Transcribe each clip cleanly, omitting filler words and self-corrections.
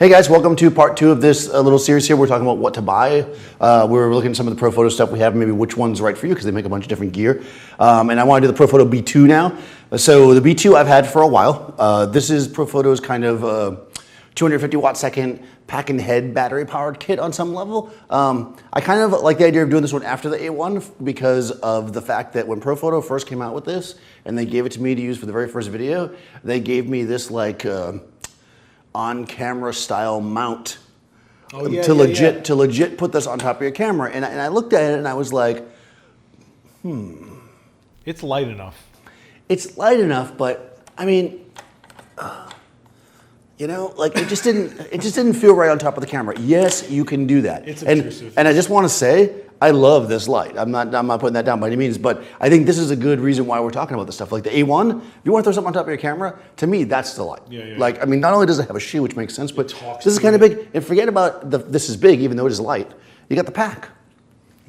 Hey guys, welcome to part 2 of this little series here. We're talking about what to buy. We were looking at some of the Profoto stuff we have, maybe which one's right for you because they make a bunch of different gear. And I want to do the Profoto B2 now. So the B2 I've had for a while. This is Profoto's kind of 250 watt second pack and head battery powered kit on some level. I kind of like the idea of doing this one after the A1 because of the fact that when Profoto first came out with this and they gave it to me to use for the very first video, they gave me this like on-camera style mount to legit put this on top of your camera. And I looked at it and I was like, It's light enough. It's light enough, but I mean, you know, like it just didn't feel right on top of the camera. Yes, you can do that. It's obtrusive. And I just want to say, I love this light. I'm not putting that down by any means, but I think this is a good reason why we're talking about this stuff. Like the A1, if you want to throw something on top of your camera, to me, that's the light. Like, I mean, not only does it have a shoe, which makes sense, but this is kind of big. And forget about this is big, even though it is light. You got the pack.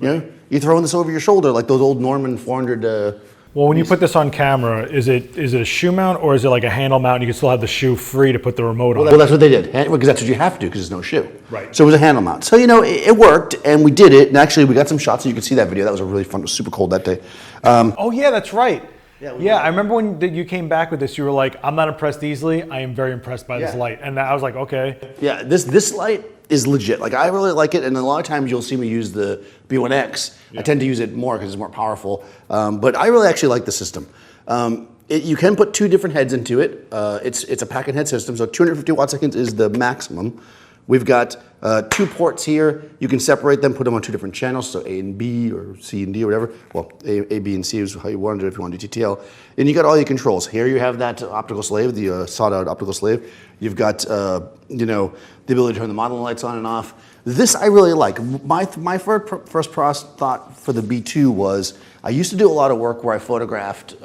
You know, you're throwing this over your shoulder like those old Norman 400. Well, when you put this on camera, is it a shoe mount or is it like a handle mount and you can still have the shoe free to put the remote on? Well, that's what they did, because that's what you have to do because there's no shoe. Right. So it was a handle mount. So, you know, it worked and we did it. And actually, we got some shots so you could see that video. That was a really fun, it was super cold that day. Oh, yeah, that's right. Yeah, I remember when you came back with this, you were like, I'm not impressed easily. I am very impressed by this light. And I was like, okay. Yeah, this light is legit. Like, I really like it. And a lot of times you'll see me use the B1X. I tend to use it more because it's more powerful. But I really actually like the system. You can put 2 different heads into it. It's a pack and head system. So 250 watt seconds is the maximum. We've got 2 ports here. You can separate them, put them on 2 different channels, so A and B or C and D or whatever. Well, A, B, and C is how you want to do it if you want to do TTL. And you got all your controls. Here you have that optical slave, the sawed-out optical slave. You've got, you know, the ability to turn the modeling lights on and off. This I really like. My first thought for the B2 was I used to do a lot of work where I photographed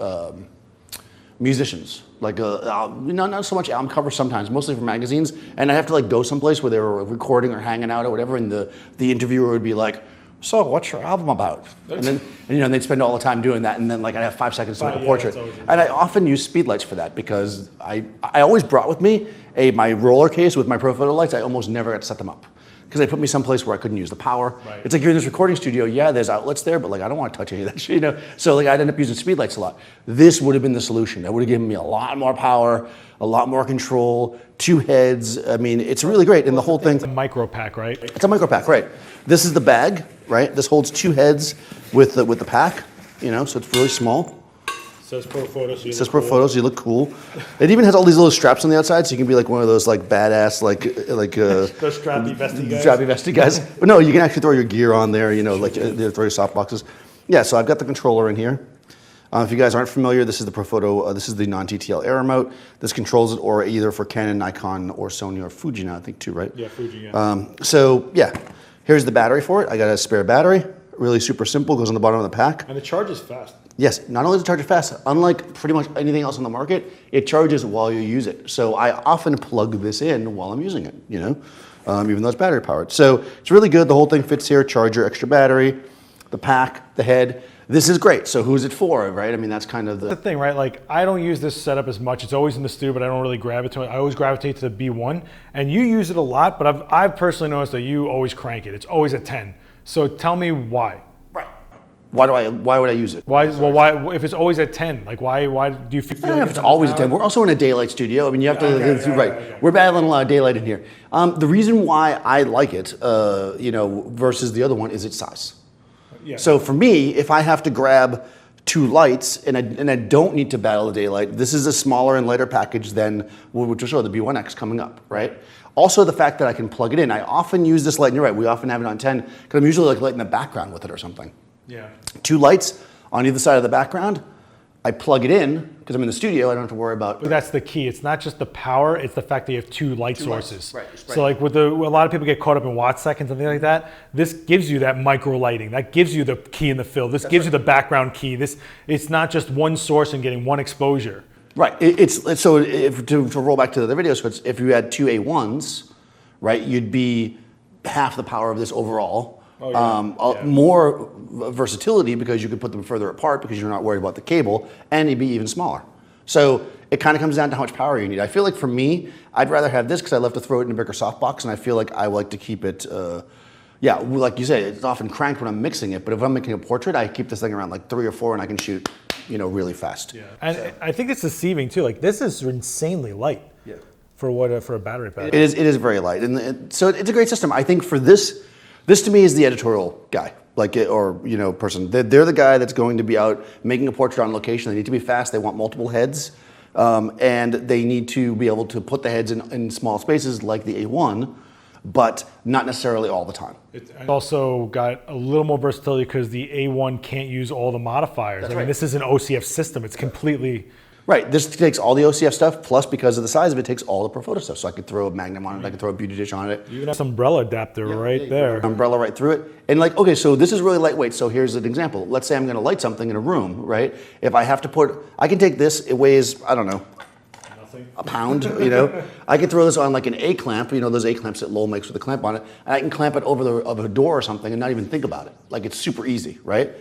musicians, like not so much album covers sometimes, mostly for magazines, and I have to like go someplace where they were recording or hanging out or whatever, and the interviewer would be like, "So, what's your album about?" And you know, they'd spend all the time doing that, and then like I'd have 5 seconds to make a portrait, and I often use speedlights for that because I always brought with me my roller case with my Profoto lights. I almost never got to set them up because they put me someplace where I couldn't use the power. Right. It's like you're in this recording studio, yeah, there's outlets there, but like I don't want to touch any of that shit, you know? So like I'd end up using speedlights a lot. This would have been the solution. That would have given me a lot more power, a lot more control, 2 heads. I mean, it's really great. And the whole thing. It's a micro pack, right? It's a micro pack, right. This is the bag, right? This holds 2 heads with the pack, you know, so it's really small. It says Profoto, so it says Profoto, so you look cool. It even has all these little straps on the outside, so you can be like one of those like badass those strappy vesty guys. Strappy vesty guys. But no, you can actually throw your gear on there. You know, like throw your soft boxes. Yeah. So I've got the controller in here. If you guys aren't familiar, this is the Profoto. This is the non-TTL air remote. This controls it, or either for Canon, Nikon, or Sony, or Fuji now, I think too, right? Yeah, Fuji. Yeah. So yeah, here's the battery for it. I got a spare battery. Really super simple. Goes on the bottom of the pack. And it charges fast. Yes, not only does it charge fast, unlike pretty much anything else on the market, it charges while you use it. So I often plug this in while I'm using it, you know, even though it's battery powered. So it's really good. The whole thing fits here, charger, extra battery, the pack, the head. This is great. So who's it for, right? I mean, that's kind of the thing, right? Like I don't use this setup as much. It's always in the studio, but I don't really gravitate to it. I always gravitate to the B1, and you use it a lot, but I've personally noticed that you always crank it. It's always at 10. So tell me why. Why would I use it? Why if it's always at 10? Like why do you feel? I don't know if it's always at 10. We're also in a daylight studio. I mean, you have to right. We're battling a lot of daylight in here. The reason why I like it, you know, versus the other one is its size. Yeah. So for me, if I have to grab 2 lights and I don't need to battle the daylight, this is a smaller and lighter package than which will show the B1X coming up, right? Also, the fact that I can plug it in. I often use this light, and you're right, we often have it on 10 because I'm usually like lighting the background with it or something. Yeah. 2 lights on either side of the background. I plug it in because I'm in the studio. I don't have to worry about. But that's the key. It's not just the power. It's the fact that you have 2 light sources. Right. So like a lot of people get caught up in watt seconds and things like that. This gives you that micro lighting. That gives you the key in the fill. This gives you the background key. It's not just one source and getting one exposure. Right. So to roll back to the other video, so if you had 2 A1s, right, you'd be half the power of this overall. More versatility because you could put them further apart because you're not worried about the cable, and it'd be even smaller. So it kind of comes down to how much power you need. I feel like for me, I'd rather have this because I love to throw it in a bigger softbox, and I feel like I like to keep it. Yeah, like you say, it's often cranked when I'm mixing it, but if I'm making a portrait, I keep this thing around like 3 or 4, and I can shoot, really fast. Yeah, and I think it's deceiving too. Like this is insanely light. Yeah. For a battery pack. It is very light, and so it's a great system. I think for this to me is the editorial guy, person. They're the guy that's going to be out making a portrait on location. They need to be fast. They want multiple heads, and they need to be able to put the heads in small spaces like the A1, but not necessarily all the time. It's also got a little more versatility because the A1 can't use all the modifiers. That's I mean, right. This is an OCF system. It's completely... Right, this takes all the OCF stuff, plus because of the size of it, takes all the Profoto stuff. So I could throw a Magnum on it, I could throw a Beauty Dish on it. You even have some umbrella adapter right there. Umbrella right through it. And okay, so this is really lightweight. So here's an example. Let's say I'm gonna light something in a room, right? If I have to I can take this, it weighs, I don't know, a pound, I could throw this on like an A-clamp, those A-clamps that Lowell makes with a clamp on it, and I can clamp it over a door or something and not even think about it. Like it's super easy, right?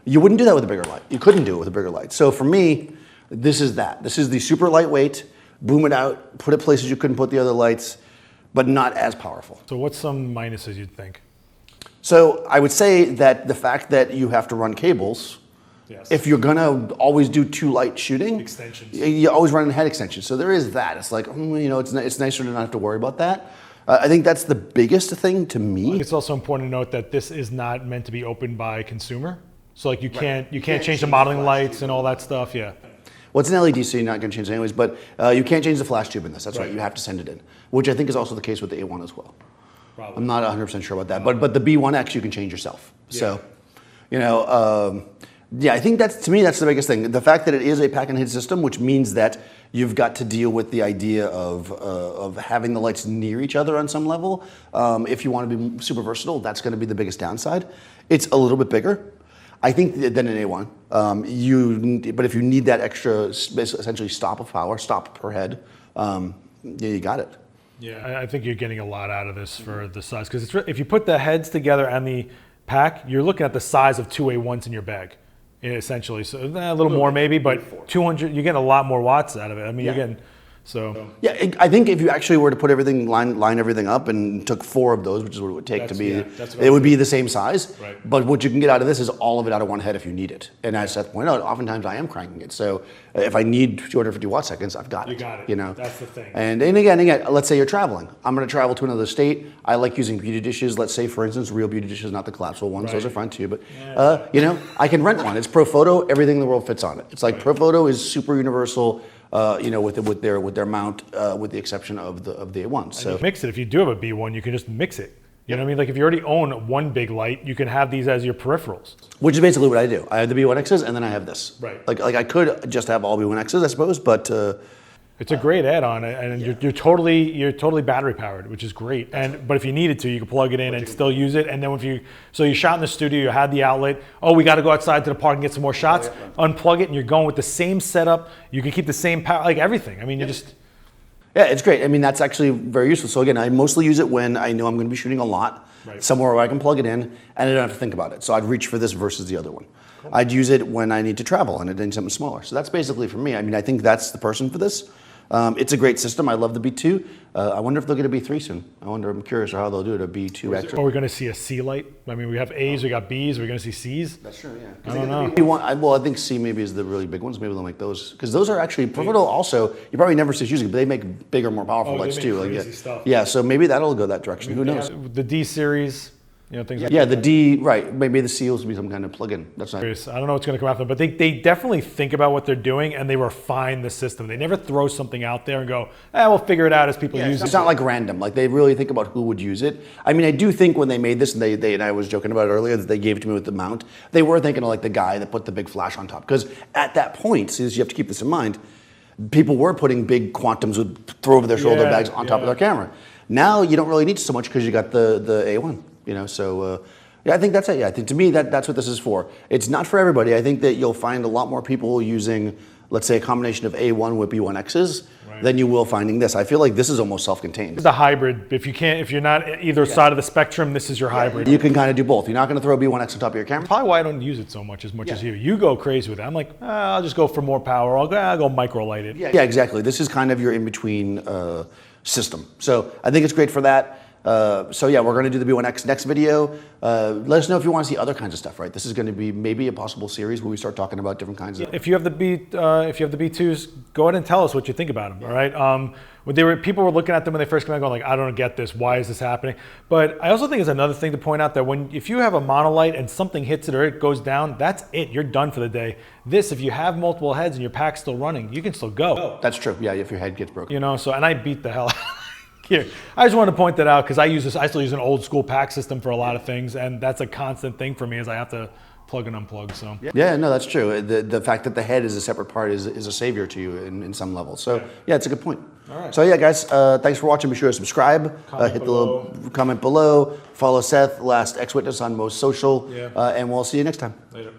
You wouldn't do that with a bigger light. You couldn't do it with a bigger light. So for me, this is that. This is the super lightweight, boom it out, put it places you couldn't put the other lights, but not as powerful. So what's some minuses you'd think? So I would say that the fact that you have to run cables, Yes. if you're gonna always do 2 light shooting, Extensions. you always run in head extensions. So there is that. It's like, it's nicer to not have to worry about that. I think that's the biggest thing to me. It's also important to note that this is not meant to be opened by consumer. So like you can't change the modeling lights and all that stuff. Yeah. Well, it's an LED, so you're not going to change it anyways, but you can't change the flash tube in this. That's right. You have to send it in, which I think is also the case with the A1 as well. Probably. I'm not 100% sure about that, but the B1X you can change yourself. Yeah. So, I think to me, that's the biggest thing. The fact that it is a pack and hit system, which means that you've got to deal with the idea of having the lights near each other on some level. If you want to be super versatile, that's going to be the biggest downside. It's a little bit bigger. I think than an A1. But if you need that extra, essentially stop of power, stop per head, you got it. Yeah, I think you're getting a lot out of this for the size because if you put the heads together and the pack, you're looking at the size of 2 A1s in your bag, essentially. So a little more maybe, but 200, you're getting a lot more watts out of it. I mean, you're getting. So yeah, I think if you actually were to put everything, line everything up and took 4 of those, which is what it would take to be, it would be the same size. Right. But what you can get out of this is all of it out of one head if you need it. And as Seth pointed out, oftentimes I am cranking it. So if I need 250 watt seconds, I've got it. You got it. That's the thing. And again, let's say you're traveling. I'm going to travel to another state. I like using Beauty Dishes. Let's say, for instance, real Beauty Dishes, not the collapsible ones. Right. Those are fine too. But I can rent one. It's Profoto. Everything in the world fits on it. It's like Profoto is super universal. With their mount, with the exception of the A1. So you mix it. If you do have a B1, you can just mix it. You know what I mean? Like if you already own one big light, you can have these as your peripherals. Which is basically what I do. I have the B1Xs and then I have this. Right. Like I could just have all B1Xs, I suppose, but it's a great add-on, and you're totally battery powered, which is great. But if you needed to, you can plug it in and still use it. And then you shot in the studio, you had the outlet. Oh, we got to go outside to the park and get some more shots. Unplug it, and you're going with the same setup. You can keep the same power, like everything. I mean, yeah, it's great. I mean, that's actually very useful. So again, I mostly use it when I know I'm going to be shooting a lot, somewhere where I can plug it in, and I don't have to think about it. So I'd reach for this versus the other one. Cool. I'd use it when I need to travel and I need something smaller. So that's basically for me. I mean, I think that's the person for this. It's a great system. I love the B2. I wonder if they'll get a B3 soon. I'm curious how they'll do it, a B2 extra. Are we going to see a C light? I mean, we have A's, we got B's, we're going to see C's? That's true, yeah. I don't know. I think C maybe is the really big ones. Maybe they'll make those. Because those are actually, Profoto also, you probably never see us using it, but they make bigger, more powerful lights too. Crazy stuff. Yeah, so maybe that'll go that direction. Who knows? The D series. Things like that. Yeah, the D, right. Maybe the C will be some kind of plug-in. That's not. I don't know what's going to come after them, but they definitely think about what they're doing and they refine the system. They never throw something out there and go, we'll figure it out as people use it. It's not like random. Like they really think about who would use it. I mean, I do think when they made this, and they and I was joking about it earlier, that they gave it to me with the mount, they were thinking of like the guy that put the big flash on top. Because at that point, since you have to keep this in mind, people were putting big quantums with throw over their shoulder bags on top of their camera. Now you don't really need so much because you got the A1. I think that's it. Yeah, I think to me that's what this is for. It's not for everybody. I think that you'll find a lot more people using let's say a combination of A1 with B1Xs, then you will finding this. I feel like this is almost self-contained. The hybrid. If you're not either side of the spectrum, this is your hybrid. You can kind of do both. You're not going to throw a B1X on top of your camera. Probably why I don't use it so much as you. You go crazy with it. I'm like, I'll just go for more power. I'll go micro light it. Yeah, exactly. This is kind of your in-between system. So I think it's great for that. So yeah, we're going to do the B1X next video. Let us know if you want to see other kinds of stuff. Right, this is going to be maybe a possible series where we start talking about different kinds of. If you have the B2s, go ahead and tell us what you think about them. All right. People were looking at them when they first came out, going like, I don't get this. Why is this happening? But I also think it's another thing to point out that if you have a monolight and something hits it or it goes down, that's it. You're done for the day. This, if you have multiple heads and your pack's still running, you can still go. That's true. Yeah, if your head gets broken. You know. So and I beat the hell out. Here, I just wanted to point that out because I still use an old school pack system for a lot of things, and that's a constant thing for me is I have to plug and unplug. So yeah, no, that's true. The fact that the head is a separate part is a savior to you in some level. So yeah, it's a good point. All right. So yeah, guys, thanks for watching. Be sure to subscribe, hit the little comment below, follow Seth, Last Ex Witness on most social, and we'll see you next time. Later.